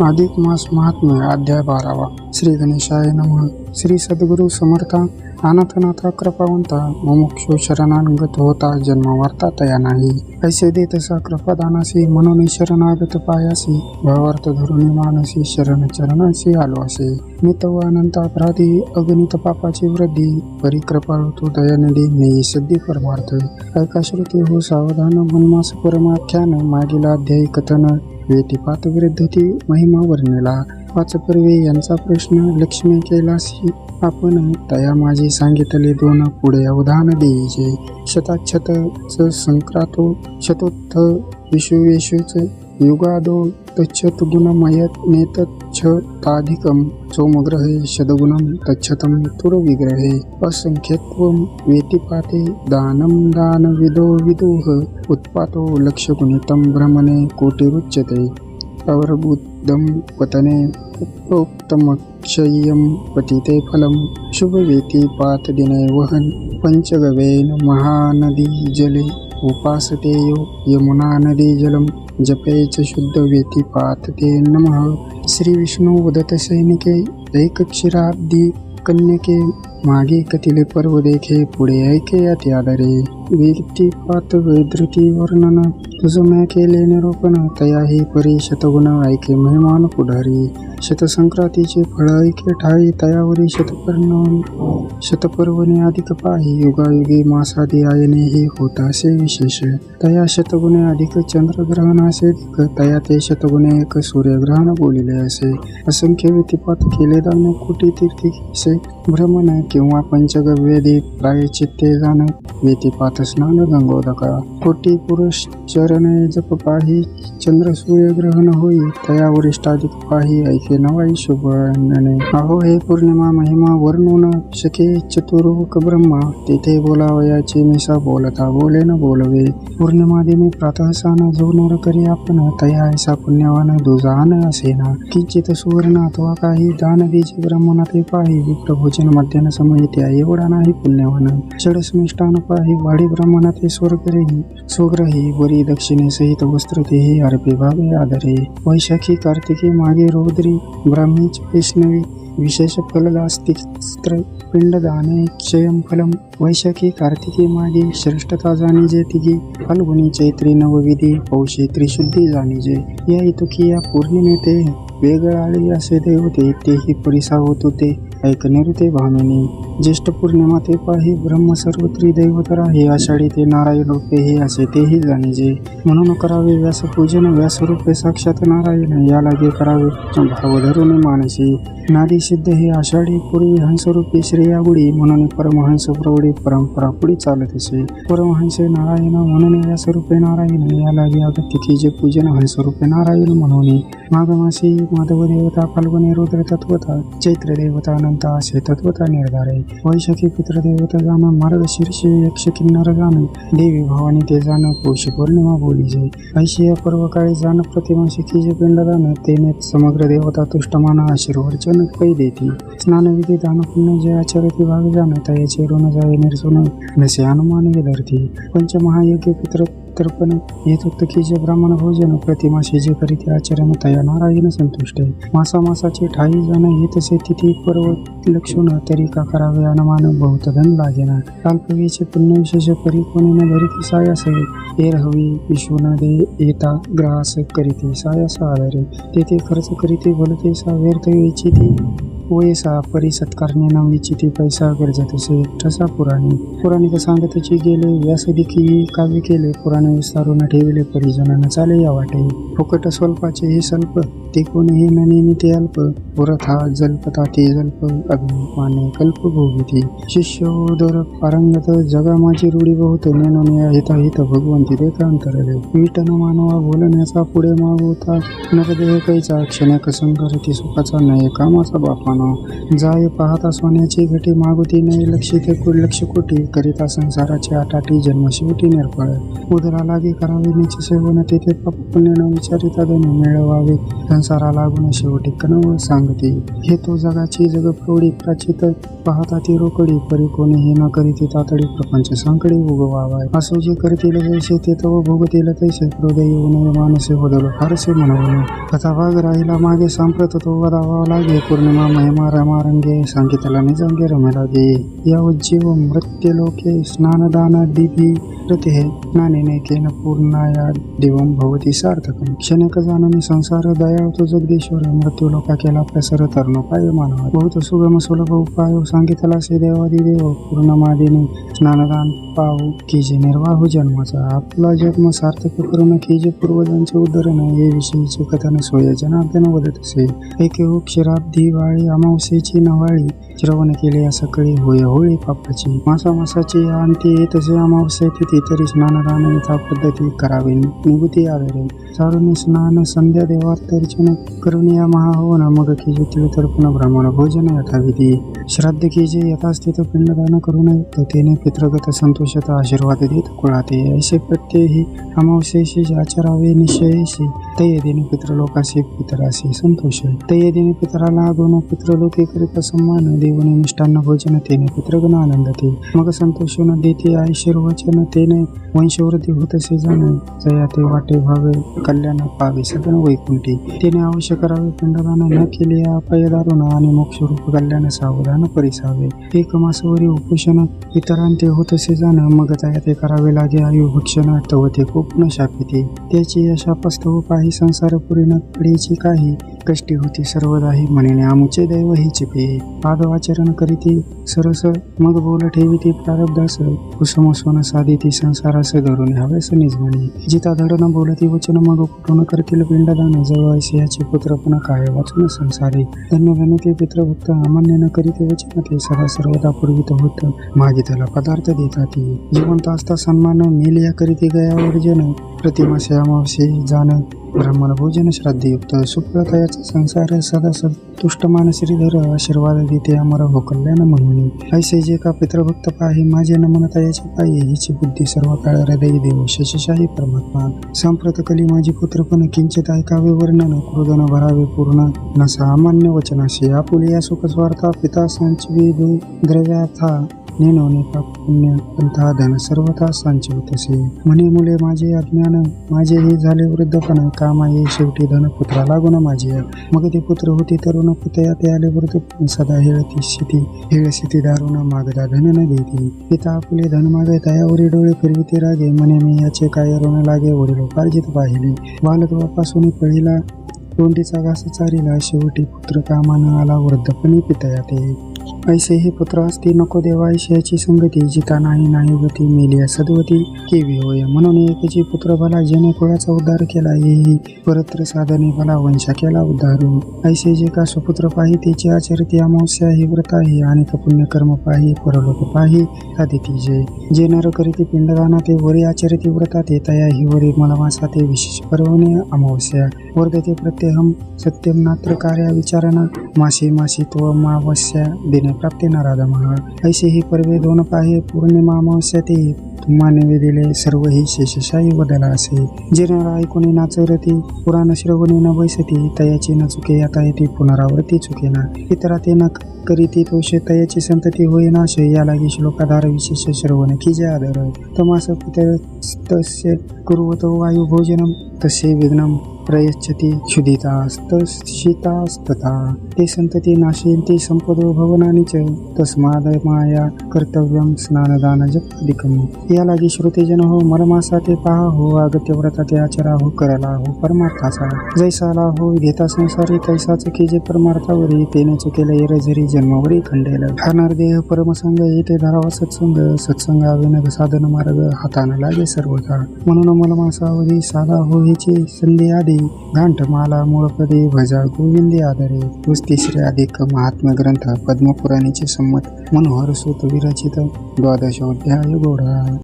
अधिक मास महात्म्य अध्याय 12. श्री गणेशाय नमः. श्री सद्गुरु समर्था. अनाथनाथा कृपावंता मुमुक्षु शरणागत होता जन्म वार्ता तया नाही. ऐसे देतसा कृपादानासी म्हणून शरणागत पायासी भावार्थ धरुणी मानसी शरण चरणासी आलो असे. मित व अनंत अपराधी अगणित पापाची वृद्धी परिकृपाळू तू दयानिधी नेई सिद्धी परमार्थ. ऐका श्रुती हो सावधान वनमास परमाख्यान मागील अध्यायी कथन वेतिपात विरुद्ध ती महिमा वर्णिला. वाचपूर्वी यांचा प्रश्न लक्ष्मी केलासी आपण तया माझी सांगितले दोन पुढे अवधान देईचे. शताक्षत च संक्रातो शतोत्थ विशुवेशुच युगादो तच्छत गुणमय नेतच्छ ताधिकम सोमग्रहे शतगुणम तच्छतम तुरविग्रहे असंख्यत्वम वेतिपाते दानं दान विदो विदुः उत्पातो लक्षगुणितं ब्रह्मणे कोटिरुच्यते. अवरबुद्धं पतने प्रोक्तमक्षय्यं पतिते फलं शुभवेति पातदिने वहन पंचगवेन महानदी जले उपासतेयो यमुना नदी जलम जपे च शुद्ध वेति पातते नमः. श्री विष्णू उदत सैनिके एकक्षीराब्दी कन्यके मागे कथिले पर्व देखे पुढे ऐके यात आदरे. वीर्तिपात वैधृती वर्णन तुझ मैं केले निरूपण तयाही परी शतगुण ऐके महिमान पुढारी. शतसंक्रांतीचे फळ ऐके ठाई तयावरी शतपर्वणे अधिक पाही युगायुगी मासादी आयने ही होतासे विशेष. तया शतगुणे अधिक चंद्रग्रहणासे अधिक तया ते शतगुणे एक सूर्यग्रहण बोलिले असे. असंख्य व्यतिपात केले दान कोटी तीर्थीसे भ्रमण किंवा पंचगव्यदी प्रायचित्ते जाण व्यतिपात स्नान गंगोदका. कोटी पुरुष चरणे जप पाही चंद्र सूर्यग्रहण होई तया वरिष्ठाधिक पाही ऐके नवाई शुभने. अहो हे पौर्णिमा महिमा वर्णून शके चतुर्मुख ब्रह्मा तेथे बोलावयाची मिसा बोलता बोले न बोलवे. पौर्णिमा दिनी प्रातःसान जो नर करी आपण तया ऐसा पुण्यवान दुजान असेना. किंचित सुवर्ण अथवा काही दान दीजे ब्रह्मणा ते पाही विप्रभोजन मध्यान समयित्या एवढा नाही पुण्यवान. षडस्मिष्टान पाही वाढी ब्रह्मणा ते स्वग्रही वरी दक्षिणे सहित वस्त्र तेही अर्पे भावे आदरे. वैशाखी कार्तिकी मागे रौद्री ब्राह्मीच वैष्णवी विशेष फलदास्तिस्त्र पिंडदाने क्षयं फलम. वैशाखी कार्तिकी मागे श्रेष्ठता जाणीजे तिघी फाल्गुनी चैत्री नवविधी पौषी त्रिशुद्धी जाणीजे. या इतुकी या पौर्णिमेते वेगळाळी असे देवते तेही परिसा होतो ते ऐक निरुते भामिनी. ज्येष्ठ पौर्णिमा ते पाही ब्रह्म सर्व त्रिदैवतर आहे. आषाढी ते नारायण रूपे हे असे तेही जाणीजे. म्हणून करावे व्यासपूजन व्यासरूपे साक्षात नारायण या लागे करावे भाव धरून मानसी. नादी सिद्ध हे आषाढी पूर्वी हंसरूपी श्रेयागुडी म्हणून परमहंस प्रौढी परंपरा पुढे चालत असे. परमहंसे नारायण म्हणून व्यासरूपे नारायण या लागे अगतिकीचे पूजन हंसरूपे नारायण म्हणून. माघमासी माधव देवता फाल्गुने रुद्र तत्वता चैत्र देवता अनंत असे तत्वता निर्धारे. वैशाखी पितृदेवता जाण मार्गशीर्षे यक्ष किन्नर जाण देवी भवानी ते जाण पौष पौर्णिमा बोलीजे. ऐशी या पर्व काळी जाण प्रतिमा शिखीचे पिंडदान तेने समग्र देवता तुष्टमान आशीर्वर्चन पै देती. स्नानविधी दान पुण्य जे आचरती भाग जाण तयाचे ऋण जाय निर्सुन नसे अनुमान धरती. पंचमहायज्ञ तर्पण हेतुक्तीचे ब्राह्मण भोजन प्रतिमाशी जे करीते आचरण तया नारायण संतुष्ट. मासामासाचे ठाई जाण हेतसे तिथी पर्व लक्षण तरी का करावे अनुमान बहुत धन लागेना. अल्पवीचे पुण्य विशेष परी कोणी न धरिती सायास एर हवी विश्व न दे येता ग्रास करीते सायास आधारे. तेथे खर्च करीते भलते सा व्यर्थ वेची ती वयसा परी सत्कारणे न विचिती पैसा गरजत असे ठसा पुराणी. पुराणिक सांगतची गेले व्यासदिकी काव्य केले पुराणे विस्तारून ठेविले परिजनांना चाले या वाटे. फुकट स्वल्पाचे हे स्वल्प ते कोणीही न नेमिते अल्प पुरथा जल्पता ते जल्प अभिमाने कल्प भोगिती. शिष्योदर पारंगत जगा माझी रूढी बहुत नेनून या हिताहित भगवंती देखांतरले. विटन मानवा बोलण्याचा पुढे मागवता नरदेह कैचा क्षणक संकरती सुखाचा नये कामाचा बापा. प्राणानो, जाय पाहता सोन्याची घटी, मागुती नाही लक्षित लक्ष कोटी, करिता संसाराची आटाटी, जन्म शेवटी निर्फळ. उदरा लागे करावे नीच सेवन, तेथे पाप पुण्य न विचारिता धन मिळवावे, संसारा लागून शेवटी कनव सांगते. हे तो जगाची जग प्रौढी प्राचित, पाहता ती रोकडी, परी कोणीही न करीती तातडी, प्रपंच संकडी उगवावा. असो जे करतील जैसे, ते तव भोगतील तैसे, क्रोध येऊ नये मानसे बदल फारसे म्हणून. कथा भाग राहिला मागे, सांप्रत तो वदावा लागे, पौर्णिमा महिमा रमारंगे, सांगितला निजंगे रमेलागे. या उज्जीव मृत्युलोके स्नानदान दिभी रते, स्नानेने केन पूर्णाया दिवं भवती सार्थकं. क्षणिक जाननी संसार दया तो जगदीश्वर, मृत्यूलोका केला प्रसर तरुण पाय मानवा. बहुत सुगम सुलभ उपाय, सांगितला से देवादिदेव, पूर्णमादिनी स्नानदान पाहू कीजे निर्वाह जन्माचा. आपला जन्म सार्थक करून कीजे पूर्वजांचे उद्धरण, हे विषयीचे कथन सोय जनार्दन वदत असे. ऐके क्षीराब्दी वाळी, अमावस्येची नवाळी, श्रवण केले या सकाळी, होय होळी पापाची. मासाची अंती येतसे अमावस्या तिथी, तरी स्नानदान यथा पद्धती करावे निवृत्ती आदरे. चारुणी स्नान संध्या देवार्चन करून या महाहोन, मग कीजे तिळतर्पण ब्राह्मण भोजन यथाविधी. श्राद्ध कीजे यथास्थित पिंडदान करून युक्त, तेने पितृगत संतोषता आशीर्वाद देत कुळाते. ऐसे प्रत्येही अमावस्येशी आचरावे निश्चयेशी, तय्यदिनी पितृलोकाशी पितराशी संतोष. तय्यदिनी पितराला दोन पितृलोके करीत सम्मान, देवने मिष्टान्न भोजन तेने पितृगण आनंदते. मग संतोषन देते आशीर्वचन, तेने वंशवृद्धी होतसे जाणे, जया ते वाटे व्हावे कल्याण पावे सदन वैकुंठी. तेने अवश्य करावे पिंडदान, न केले अपाय दारुण, आणि मोक्षरूप कल्याण सावधान परिसावे. एक मासवरी उपोषण इतरांते होतसे जाण, मग जया ते करावे लागे आयुभक्षण, तव ते खूप न शापिते. त्याची यशापस्तव पाही संसार पुरी न पडीची काही, कष्टी होती सर्वदाही म्हणेने आमुचे दैव ही चिपे. पादवाचरण करीती सरस, मग बोल ठेविती प्रारब्धास, कुसुम सोन साधिती संसारास, धरून हव्यास निज म्हणे. जिता धड न बोलती वचन, मग कुठून करतील पिंडदान, जवळ ऐसियाचे पुत्र पण काय वाचून संसारे. धन्य धन्य ते पितृभक्त, अमान्य न करीते वचन, ते सदा सर्वदा पूर्वित होत, मागितला पदार्थ देतात. जिवंत असता सन्मान, मेलिया करीती गयावर जन, प्रतिमासे अमावस्ये जाण, ब्राह्मण भोजन श्राद्धयुक्त. सुप्रतयाचा संसार सदा तुष्टमान श्रीधर, आशीर्वाद देते अमर हो कल्याण म्हणून. ऐसे जे का पितृभक्त पाही, माझे नमन तयाचे पायी, हिची बुद्धी सर्व काळ हृदय देव शेषशाही परमात्मा. सांप्रत कली माझी पुत्र पण, किंचित ऐकावे वर्णन, क्रोधन भरावे पूर्ण, नसा अमान्य वचनाशी. आपुलिया सुख स्वार्था, पिता संचवी द्रव्याथा, नेनवणे पाप पुण्य पंथा, धन सर्वथा संचवितसे. म्हणे मुले माझे अज्ञान, माझे हे झाले वृद्धपण, कामा ये शेवटी धन पुत्रा लागून माझे. मग ते पुत्र होती तरुण, पुतया ते आले वृद्धपण, सदा हेळसिती दारुण, मागदा धन न देती. पिता आपुले धन मागे, तयावरी डोळे फिरविते रागे, म्हणे मी याचे काय ऋण लागे, वडिलोपार्जित पाहिले. बालत्वापासून पळीला, तोंडीचा घास चारिला, शेवटी पुत्र कामान आला, वृद्धपणी पितया ते. ऐसे हे पुत्र असती नको देवा ऐशियाची संगती, जिता नाही गती, मेलिया सद्वती केवी होय. म्हणून एकची पुत्र भला, जेणे कुळाचा उद्धार केला, येही परत्र साधने भला, वंशा केला उद्धारू. ऐसे जे का सुपुत्र पाही, त्याची आचरिती अमावस्या ही व्रत आहे, आणि पुण्यकर्म पाही, परलोक पाही साधिती. जे नर करीती पिंडदाना, ते वरी आचरिती व्रतात, तया ही वरी मलमासा, ते विशेष पर्वणे अमावस्या. वर्धते प्रत्यहम सत्यम नात्र कार्या विचारणा, मासी त्वमावस्या दिने प्राप्ती नाराधमः. ऐसे ही पर्वे दोन पाहे, पौर्णिमा अमावस्या ते, तुम्हा निवेदिले सर्व ही शेषशाही बदला असे. जे नर ऐकुनी नाचरती, पुराण श्रवणी न बैसती, तयाची न चुके आता येते, पुनरावृत्ती चुकेना. इतरा ते न करीती दोष, तयाची संतती होई नाश, या लागी श्लोकाधार विशेष श्रवण कीजे आदर. तमास पितस्तस्य कुर्वतो वायू भोजनम, तसे विघ्नम प्रयच्छति क्षुधितास्तशितास्तथा. ते संतती नाशयन्ति संपदो भवनानि च, तस्माद माया कर्तव्यम स्नानदान जपादिकम. या लागी श्रोतेजन हो, मलमासा ते पहा हो, अगत्य व्रता ते आचरा हो, करला हो परमार्थाचा. जैसाला हो घेता संसारी, तैसाच कीजे परमार्थावरी, तेने चुकेले येरझरी जन्मावरी खंडेल. खाणार देह परमसंग, येते धरावा सत्संग, सत्संगाविन साधन मार्ग, हाताना लागे सर्वथा. म्हणून मलमासावधी साधा हो ह्याची संधी आधी, गांठमाला मूळपदे भजा गोविंदे आदरे. 33 अधिक महात्म्य ग्रंथ पद्मपुराणीचे संमत मनोहर सूत विरचित 12 अध्याय गोढा.